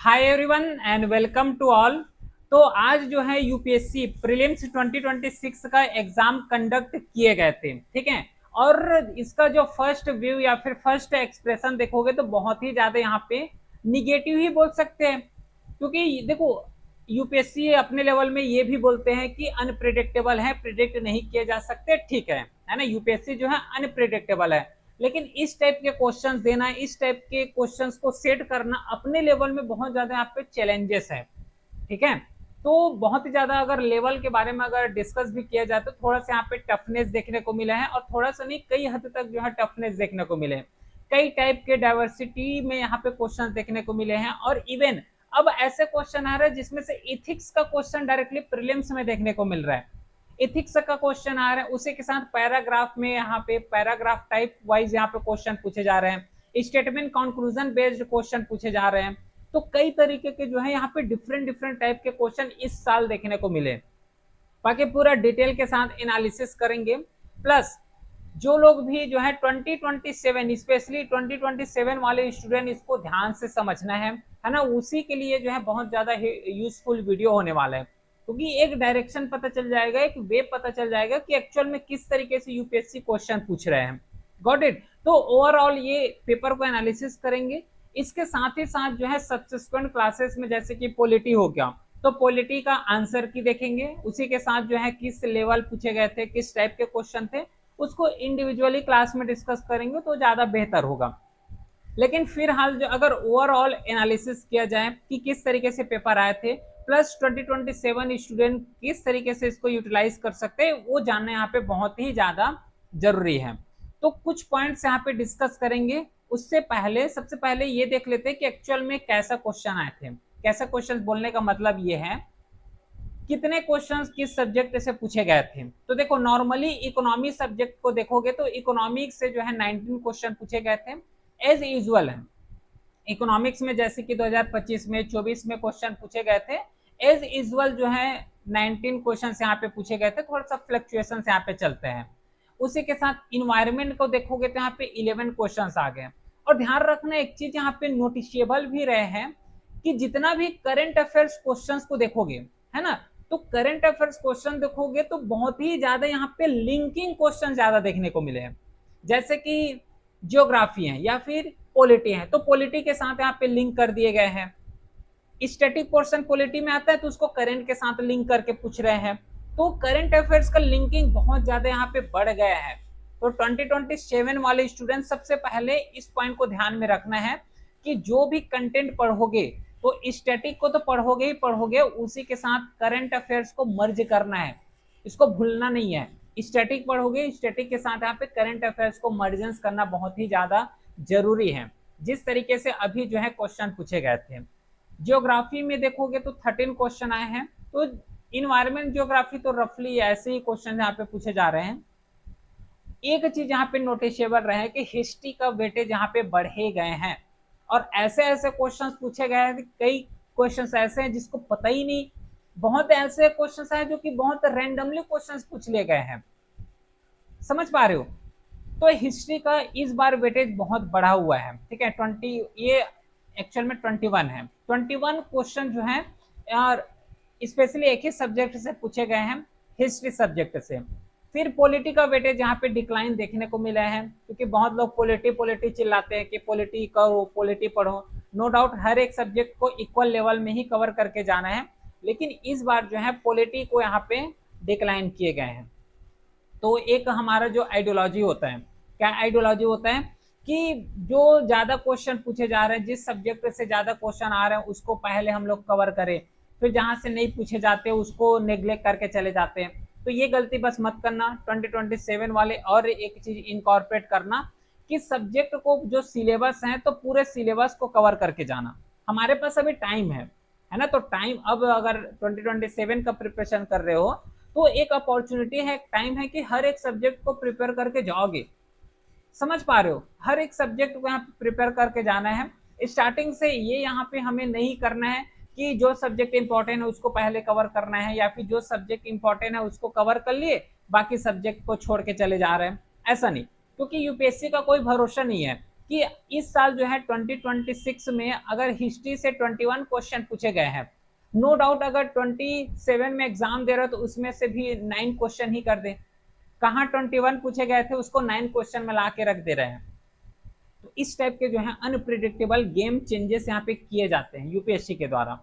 Hi everyone and welcome to all. तो आज जो है यूपीएससी प्रीलिम्स 2026 का एग्जाम कंडक्ट किए गए थे, ठीक है। और इसका जो फर्स्ट व्यू या फिर फर्स्ट एक्सप्रेशन देखोगे तो बहुत ही ज्यादा यहाँ पे निगेटिव ही बोल सकते हैं, क्योंकि देखो यूपीएससी अपने लेवल में ये भी बोलते हैं कि अनप्रिडिक्टेबल है, प्रिडिक्ट नहीं किए जा सकते, ठीक है ना। यूपीएससी जो है अनप्रिडिक्टेबल है, लेकिन इस टाइप के क्वेश्चंस देना, इस टाइप के क्वेश्चंस को सेट करना अपने लेवल में बहुत ज्यादा यहाँ पे चैलेंजेस है, ठीक है। तो बहुत ही ज्यादा अगर लेवल के बारे में अगर डिस्कस भी किया जाए तो थोड़ा सा यहाँ पे टफनेस देखने को मिला है, और थोड़ा सा नहीं कई हद तक जो है टफनेस देखने को मिले, कई टाइप के डाइवर्सिटी में यहाँ पे क्वेश्चन देखने को मिले हैं। और इवन अब ऐसे क्वेश्चन आ रहे हैं जिसमें से इथिक्स का क्वेश्चन डायरेक्टली प्रीलिम्स में देखने को मिल रहा है, इथिक्स का क्वेश्चन आ रहा है, उसी के साथ पैराग्राफ में यहाँ पे पैराग्राफ टाइप वाइज यहाँ पे क्वेश्चन पूछे जा रहे हैं, स्टेटमेंट कंक्लूजन बेस्ड क्वेश्चन पूछे जा रहे हैं। तो कई तरीके के जो है यहाँ पे डिफरेंट डिफरेंट टाइप के क्वेश्चन इस साल देखने को मिले। बाकी पूरा डिटेल के साथ एनालिसिस करेंगे। प्लस जो लोग भी जो है 2027 स्पेशली 2027 वाले स्टूडेंट इसको ध्यान से समझना है ना, उसी के लिए जो है बहुत ज्यादा यूजफुल वीडियो होने वाला है, क्योंकि एक डायरेक्शन पता चल जाएगा, एक वे पता चल जाएगा कि एक्चुअल में किस तरीके से यूपीएससी क्वेश्चन पूछ रहे हैं। Got it. तो ओवरऑल ये पेपर को एनालिसिस करेंगे। इसके साथ ही साथ जो है सब्सिक्वेंट क्लासेस में जैसे कि पॉलिटी हो गया, तो पॉलिटी का आंसर की देखेंगे, उसी के साथ जो है किस लेवल पूछे गए थे, किस टाइप के क्वेश्चन थे, उसको इंडिविजुअली क्लास में डिस्कस करेंगे तो ज्यादा बेहतर होगा। लेकिन फिलहाल जो अगर ओवरऑल एनालिसिस किया जाए कि किस तरीके से पेपर आए थे, प्लस 2027 स्टूडेंट किस तरीके से इसको यूटिलाइज कर सकते हैं, वो जानना यहाँ पे बहुत ही ज्यादा जरूरी है। तो कुछ पॉइंट्स यहाँ पे डिस्कस करेंगे। उससे पहले सबसे पहले ये देख लेते हैं कि एक्चुअल में कैसा क्वेश्चन आए थे। कैसा क्वेश्चन बोलने का मतलब ये है कितने क्वेश्चंस किस सब्जेक्ट से पूछे गए थे। तो देखो नॉर्मली इकोनॉमी सब्जेक्ट को देखोगे तो इकोनॉमिक्स से जो है 19 क्वेश्चन पूछे गए थे एज यूजुअल है। इकोनॉमिक्स में जैसे कि 2025 में 24 में क्वेश्चन पूछे गए थे, एज यूजुअल जो है 19 क्वेश्चन यहाँ पे पूछे गए थे, थोड़ा सा फ्लक्चुएशन यहाँ पे चलते हैं। उसी के साथ इन्वायरमेंट को देखोगे तो यहाँ पे 11 क्वेश्चन आ गए। और ध्यान रखना एक चीज यहाँ पे नोटिसेबल भी रहे हैं कि जितना भी करंट अफेयर्स क्वेश्चंस को देखोगे, है ना, तो करंट अफेयर्स क्वेश्चन देखोगे तो बहुत ही ज्यादा यहाँ पे लिंकिंग क्वेश्चन ज्यादा देखने को मिले हैं, जैसे कि जियोग्राफी है या फिर पॉलिटी है, तो पॉलिटी के साथ यहाँ पे लिंक कर दिए गए हैं। स्टैटिक पोर्शन पॉलिटी में आता है तो उसको करंट के साथ लिंक करके पूछ रहे हैं। तो करंट अफेयर्स का लिंकिंग बहुत ज्यादा यहाँ पे बढ़ गया है। तो 2027 वाले स्टूडेंट सबसे पहले इस पॉइंट को ध्यान में रखना है कि जो भी कंटेंट पढ़ोगे तो स्टैटिक को तो पढ़ोगे ही पढ़ोगे, उसी के साथ करंट अफेयर्स को मर्ज करना है, इसको भूलना नहीं है। स्टैटिक पढ़ोगे, स्टैटिक के साथ यहाँ पे करंट अफेयर्स को मर्जेंस करना बहुत ही ज्यादा जरूरी है, जिस तरीके से अभी जो है क्वेश्चन पूछे गए थे। जियोग्राफी में देखोगे तो 13 क्वेश्चन आए हैं। तो इन्वायरमेंट जियोग्राफी तो रफली ऐसे ही क्वेश्चन यहाँ पे पूछे जा रहे हैं। एक चीज यहाँ पे नोटिसेबल रहे कि हिस्ट्री का वेटेज यहाँ पे बढ़े गए हैं, और ऐसे ऐसे क्वेश्चंस पूछे गए हैं कि कई क्वेश्चंस ऐसे हैं जिसको पता ही नहीं, बहुत ऐसे क्वेश्चंस हैं जो कि बहुत रैंडमली क्वेश्चंस पूछ लिए गए हैं। समझ पा रहे हो। तो हिस्ट्री का इस बार वेटेज बहुत बढ़ा हुआ है, ठीक है। 20 ये एक्चुअल में 21 है, 21 क्वेश्चन जो है और स्पेशली एक ही सब्जेक्ट से पूछे गए हैं, हिस्ट्री सब्जेक्ट से। फिर पॉलिटी का वेटेज यहाँ पे डिक्लाइन देखने को मिला है, क्योंकि बहुत लोग पॉलिटी पॉलिटी चिल्लाते हैं कि पॉलिटी करो पॉलिटी पढ़ो। नो डाउट हर एक सब्जेक्ट को इक्वल लेवल में ही कवर करके जाना है, लेकिन इस बार जो है पॉलिटी को यहाँ पे डिक्लाइन किए गए हैं। तो एक हमारा जो आइडियोलॉजी होता है, क्या आइडियोलॉजी होता है कि जो ज्यादा क्वेश्चन पूछे जा रहे हैं, जिस सब्जेक्ट से ज्यादा क्वेश्चन आ रहे हैं उसको पहले हम लोग कवर करें, फिर जहां से नहीं पूछे जाते उसको नेग्लेक्ट करके चले जाते हैं। तो ये गलती बस मत करना 2027 वाले। और एक चीज इनकॉर्पोरेट करना कि सब्जेक्ट को जो सिलेबस है तो पूरे सिलेबस को कवर करके जाना। हमारे पास अभी टाइम है ना, तो टाइम अब अगर 2027 का प्रिपरेशन कर रहे हो तो एक अपॉर्चुनिटी है, टाइम है कि हर एक सब्जेक्ट को प्रिपेयर करके जाओगे। समझ पा रहे हो, हर एक सब्जेक्ट को यहाँ प्रिपेयर करके जाना है। स्टार्टिंग से ये यहाँ पे हमें नहीं करना है कि जो सब्जेक्ट इंपॉर्टेंट है उसको पहले कवर करना है, या फिर जो सब्जेक्ट इंपॉर्टेंट है उसको कवर कर लिए बाकी सब्जेक्ट को छोड़ के चले जा रहे हैं, ऐसा नहीं। क्योंकि यूपीएससी का कोई भरोसा नहीं है, कि इस साल जो है 2026 में अगर हिस्ट्री से 21 क्वेश्चन पूछे गए हैं, नो डाउट अगर 27 में एग्जाम दे रहे हो तो उसमें से भी 9 क्वेश्चन ही कर दे। कहाँ 21 पूछे गए थे उसको 9 क्वेश्चन में ला के रख दे रहे हैं। तो इस टाइप के जो है अनप्रिडिक्टेबल गेम चेंजेस यहाँ पे किए जाते हैं यूपीएससी के द्वारा।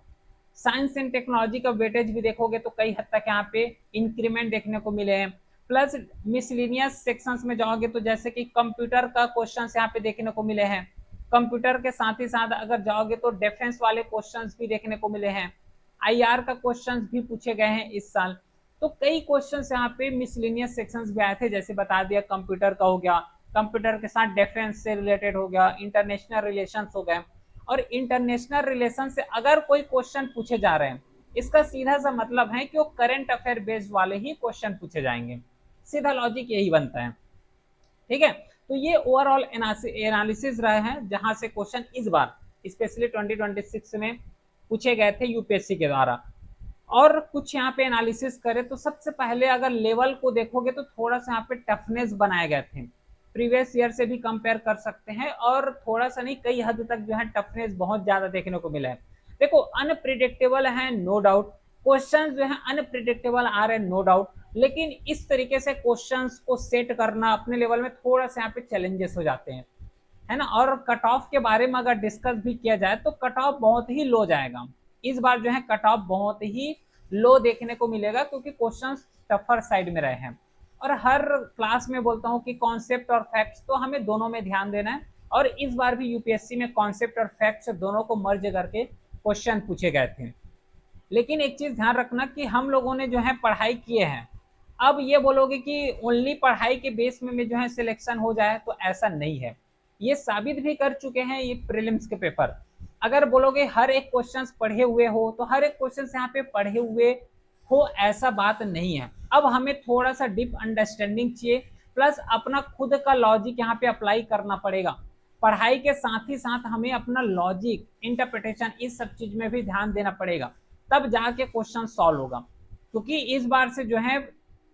साइंस एंड टेक्नोलॉजी का वेटेज भी देखोगे तो कई हद तक यहाँ पे इंक्रीमेंट देखने को मिले हैं। प्लस मिसलिनियस सेक्शंस में जाओगे तो जैसे कि कंप्यूटर का क्वेश्चन यहाँ पे देखने को मिले हैं। कंप्यूटर के साथ ही साथ अगर जाओगे तो डिफेंस वाले क्वेश्चंस भी देखने को मिले हैं। आईआर का क्वेश्चंस भी पूछे गए हैं इस साल। तो कई क्वेश्चंस यहाँ पे मिसलिनियस सेक्शंस भी आए थे, जैसे बता दिया कंप्यूटर का हो गया, कंप्यूटर के साथ डिफेंस से रिलेटेड हो गया, इंटरनेशनल रिलेशंस हो गए। और इंटरनेशनल रिलेशन से अगर कोई क्वेश्चन पूछे जा रहे हैं, इसका सीधा सा मतलब है कि वो करंट अफेयर बेस्ड वाले ही क्वेश्चन पूछे जाएंगे। सीधा लॉजिक यही बनता है। ठीक है, तो ये ओवरऑल एनालिसिस रहे हैं जहां से क्वेश्चन इस बार स्पेशली 2026 में पूछे गए थे यूपीएससी के द्वारा। और कुछ यहाँ पे एनालिसिस करें तो सबसे पहले अगर लेवल को देखोगे तो थोड़ा सा यहाँ पे टफनेस बनाए गए थे, प्रीवियस ईयर से भी कंपेयर कर सकते हैं, और थोड़ा सा नहीं कई हद तक जो है टफनेस बहुत ज्यादा देखने को मिला है। देखो अनप्रिडिक्टेबल है नो डाउट, क्वेश्चन जो है अनप्रिडिक्टेबल आ रहे हैं नो डाउट, लेकिन इस तरीके से क्वेश्चंस को सेट करना अपने लेवल में थोड़ा सा यहाँ पे चैलेंजेस हो जाते हैं, है ना। और कट ऑफ के बारे में अगर डिस्कस भी किया जाए तो कट ऑफ बहुत ही लो जाएगा इस बार, जो है कट ऑफ बहुत ही लो देखने को मिलेगा क्योंकि क्वेश्चंस टफर साइड में रहे हैं। और हर क्लास में बोलता हूँ कि कॉन्सेप्ट और फैक्ट्स तो हमें दोनों में ध्यान देना है, और इस बार भी यूपीएससी में कॉन्सेप्ट और फैक्ट्स दोनों को मर्ज करके क्वेश्चन पूछे गए थे। लेकिन एक चीज ध्यान रखना कि हम लोगों ने जो है पढ़ाई किए हैं, अब ये बोलोगे कि ओनली पढ़ाई के बेस में जो है सिलेक्शन हो जाए तो ऐसा नहीं है। ये साबित भी कर चुके हैं ये प्रीलिम्स के पेपर। अगर बोलोगे हर एक क्वेश्चन पढ़े हुए हो तो हर एक क्वेश्चन यहाँ पे पढ़े हुए हो ऐसा बात नहीं है। अब हमें थोड़ा सा डीप अंडरस्टैंडिंग चाहिए, प्लस अपना खुद का लॉजिक यहाँ पे अप्लाई करना पड़ेगा। पढ़ाई के साथ ही साथ हमें अपना लॉजिक, इंटरप्रिटेशन, इस सब चीज में भी ध्यान देना पड़ेगा, तब जाके क्वेश्चन सॉल्व होगा। क्योंकि इस बार से जो है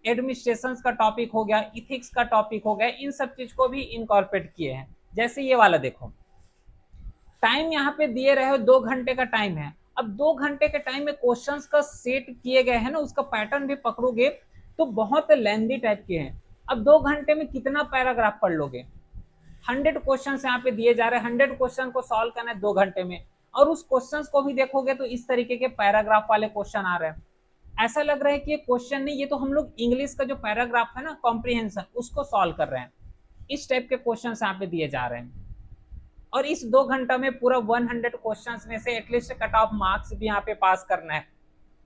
एडमिनिस्ट्रेशन का टॉपिक हो गया, इथिक्स का टॉपिक हो गया, इन सब चीज को भी इनकॉर्पोरेट किए हैं। जैसे ये वाला देखो, टाइम यहाँ पे दिए रहे हो 2 घंटे का टाइम है। अब 2 घंटे के टाइम में क्वेश्चंस का सेट किए गए हैं ना, उसका पैटर्न भी पकड़ोगे तो बहुत लेंदी टाइप के हैं। अब 2 घंटे में कितना पैराग्राफ पढ़ लोगे? 100 क्वेश्चन यहाँ पे दिए जा रहे हैं, 100 क्वेश्चन को सॉल्व करना है 2 घंटे में। और उस क्वेश्चन को भी देखोगे तो इस तरीके के पैराग्राफ वाले क्वेश्चन आ रहे हैं। ऐसा लग रहा है कि ये क्वेश्चन नहीं, ये तो हम लोग इंग्लिश का जो पैराग्राफ है ना कॉम्प्रिहेंशन, उसको सॉल्व कर रहे हैं। इस टाइप के क्वेश्चन यहाँ पे दिए जा रहे हैं। और इस 2 घंटा में पूरा 100 क्वेश्चंस में से एटलीस्ट कट ऑफ मार्क्स भी यहाँ पे पास करना है।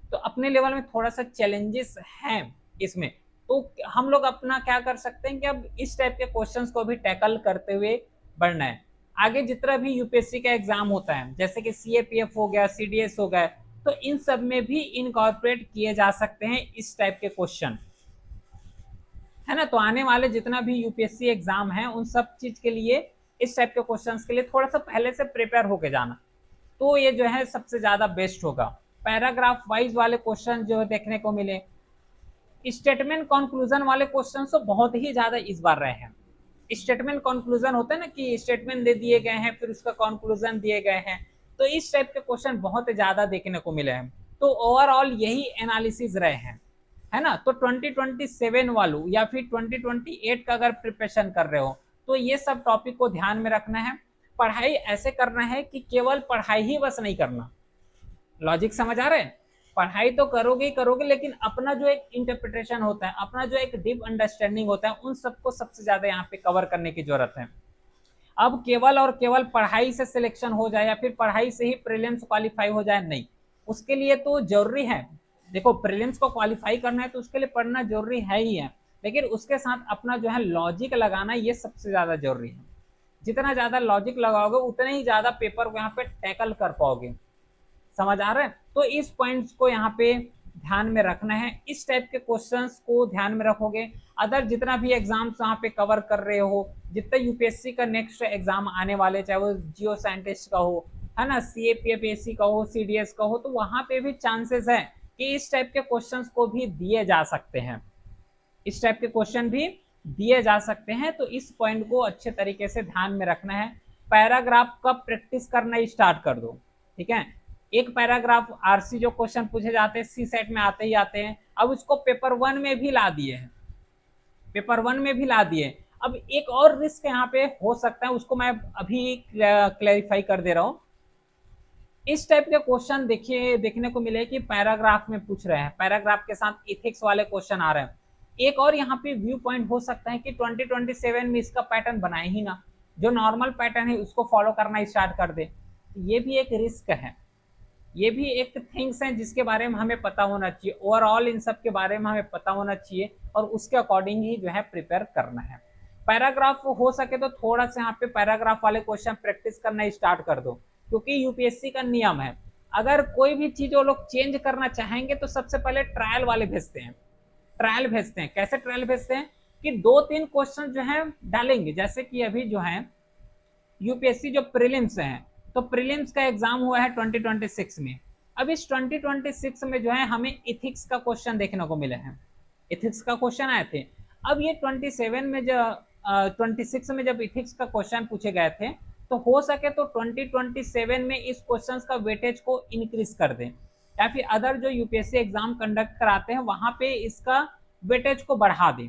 तो अपने लेवल में थोड़ा सा चैलेंजेस हैं इसमें। तो हम लोग अपना क्या कर सकते हैं कि अब इस टाइप के क्वेश्चंस को भी टैकल करते हुए बढ़ना है। आगे जितना भी यूपीएससी का एग्जाम होता है, जैसे कि सीएपीएफ हो गया, सीडीएस हो गया, तो इन सब में भी इनकॉर्पोरेट किए जा सकते हैं इस टाइप के क्वेश्चन, है ना। तो आने वाले जितना भी यूपीएससी एग्जाम है उन सब चीज के लिए, इस टाइप के क्वेश्चंस के लिए थोड़ा सा पहले से प्रिपेयर होके जाना, तो ये जो है सबसे ज्यादा बेस्ट होगा। पैराग्राफ वाइज वाले क्वेश्चन जो देखने को मिले, स्टेटमेंट कंक्लूजन वाले क्वेश्चन तो बहुत ही ज्यादा इस बार रहे हैं। स्टेटमेंट कंक्लूजन होता है ना कि स्टेटमेंट दे दिए गए हैं फिर उसका कंक्लूजन दिए गए हैं, तो इस टाइप के क्वेश्चन बहुत ज्यादा देखने को मिले हैं। तो ओवरऑल यही एनालिसिस रहे हैं, है ना। तो 2027 वालों या फिर 2028 का अगर प्रिपरेशन कर रहे हो तो ये सब टॉपिक को ध्यान में रखना है। पढ़ाई ऐसे करना है कि केवल पढ़ाई ही बस नहीं करना, लॉजिक समझ आ रहा है। पढ़ाई तो करोगे ही करोगे, लेकिन अपना जो एक इंटरप्रिटेशन होता है, अपना जो एक डीप अंडरस्टैंडिंग होता है, उन सबको सबसे ज्यादा यहाँ पे कवर करने की जरूरत है। अब केवल और केवल पढ़ाई से सिलेक्शन हो जाए या फिर पढ़ाई से ही प्रीलिम्स क्वालिफाई हो जाए, नहीं। उसके लिए तो जरूरी है, देखो प्रीलिम्स को क्वालिफाई करना है तो उसके लिए पढ़ना जरूरी है ही है, लेकिन उसके साथ अपना जो है लॉजिक लगाना ये सबसे ज्यादा जरूरी है। जितना ज्यादा लॉजिक लगाओगे उतना ही ज्यादा पेपर को यहाँ पे टैकल कर पाओगे, समझ आ रहा है। तो इस पॉइंट्स को यहाँ पे ध्यान में रखना है, इस टाइप के क्वेश्चंस को ध्यान में रखोगे, अदर जितना भी एग्जाम्स वहाँ पे कवर कर रहे हो, जितना यूपीएससी का नेक्स्ट एग्जाम आने वाले, चाहे वो जियो साइंटिस्ट का हो, है ना, सीएपीएफएससी का हो, सीडीएस का हो, तो वहां पे भी चांसेस है कि इस टाइप के क्वेश्चंस को भी दिए जा सकते हैं, इस टाइप के क्वेश्चन भी दिए जा सकते हैं। तो इस पॉइंट को अच्छे तरीके से ध्यान में रखना है। पैराग्राफ का प्रैक्टिस करना स्टार्ट कर दो, ठीक है। एक पैराग्राफ आरसी जो क्वेश्चन पूछे जाते हैं सी सेट में आते ही आते हैं, अब उसको पेपर 1 में भी ला दिए हैं, पेपर 1 में भी ला दिए। अब एक और रिस्क यहाँ पे हो सकता है, उसको मैं अभी क्लैरिफाई कर दे रहा हूँ। इस टाइप के क्वेश्चन देखिए देखने को मिले कि पैराग्राफ में पूछ रहे हैं, पैराग्राफ के साथ इथिक्स वाले क्वेश्चन आ रहे हैं। एक और यहाँ पे व्यू पॉइंट हो सकता है कि 2027 में इसका पैटर्न बनाए ही ना, जो नॉर्मल पैटर्न है उसको फॉलो करना स्टार्ट कर दे। ये भी एक रिस्क है, ये भी एक थिंग्स हैं जिसके बारे में हमें पता होना चाहिए। ओवरऑल इन सब के बारे में हमें पता होना चाहिए और उसके अकॉर्डिंग ही जो है प्रिपेयर करना है। पैराग्राफ हो सके तो थोड़ा सा यहाँ पे पैराग्राफ वाले क्वेश्चन प्रैक्टिस करना स्टार्ट कर दो, क्योंकि यूपीएससी का नियम है, अगर कोई भी चीज वो लोग चेंज करना चाहेंगे तो सबसे पहले ट्रायल वाले भेजते हैं। ट्रायल भेजते हैं, कैसे ट्रायल भेजते हैं कि 2-3 क्वेश्चन जो है डालेंगे। जैसे कि अभी जो है यूपीएससी जो प्रीलिम्स है, तो प्रीलिम्स का एग्जाम हुआ है 2026 में। अब इस 2026 में जो है हमें इथिक्स का क्वेश्चन देखने को मिले हैं, इथिक्स का क्वेश्चन आए थे। अब ये 27 में जो 26 में जब इथिक्स का क्वेश्चन पूछे गए थे, तो हो सके तो 2027 में इस क्वेश्चन का वेटेज को इंक्रीज कर दें, या फिर अदर जो यूपीएससी एग्जाम कंडक्ट कराते हैं वहां पे इसका वेटेज को बढ़ा दें,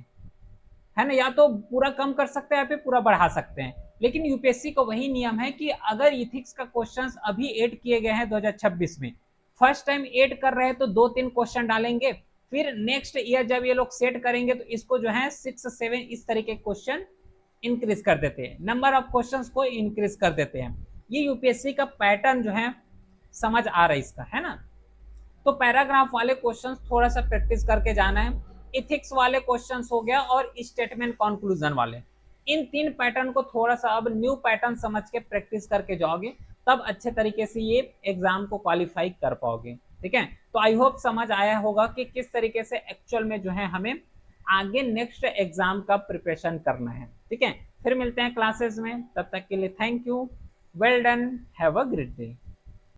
है ना। या तो पूरा कम कर सकते हैं या फिर पूरा बढ़ा सकते हैं। लेकिन यूपीएससी का वही नियम है कि अगर इथिक्स का क्वेश्चंस अभी ऐड किए गए हैं 2026 में, फर्स्ट टाइम ऐड कर रहे हैं तो 2-3 क्वेश्चन डालेंगे, फिर नेक्स्ट ईयर जब ये लोग सेट करेंगे तो इसको जो है 6-7 इस तरीके क्वेश्चन इंक्रीज कर देते हैं, नंबर ऑफ क्वेश्चंस को इंक्रीज कर देते हैं। ये यूपीएससी का पैटर्न जो है समझ आ रहा है इसका, है ना। तो पैराग्राफ वाले क्वेश्चंस थोड़ा सा प्रैक्टिस करके जाना है। इथिक्स वाले क्वेश्चंस हो गया और स्टेटमेंट कंक्लूजन वाले, इन 3 पैटर्न को थोड़ा सा अब न्यू पैटर्न समझ के प्रैक्टिस करके जाओगे, तब अच्छे तरीके से ये एग्जाम को क्वालिफाई कर पाओगे, ठीक है। तो आई होप समझ आया होगा कि किस तरीके से एक्चुअल में जो है हमें आगे नेक्स्ट एग्जाम का प्रिपरेशन करना है, ठीक है। फिर मिलते हैं क्लासेस में, तब तक के लिए thank you, well done, have a great day.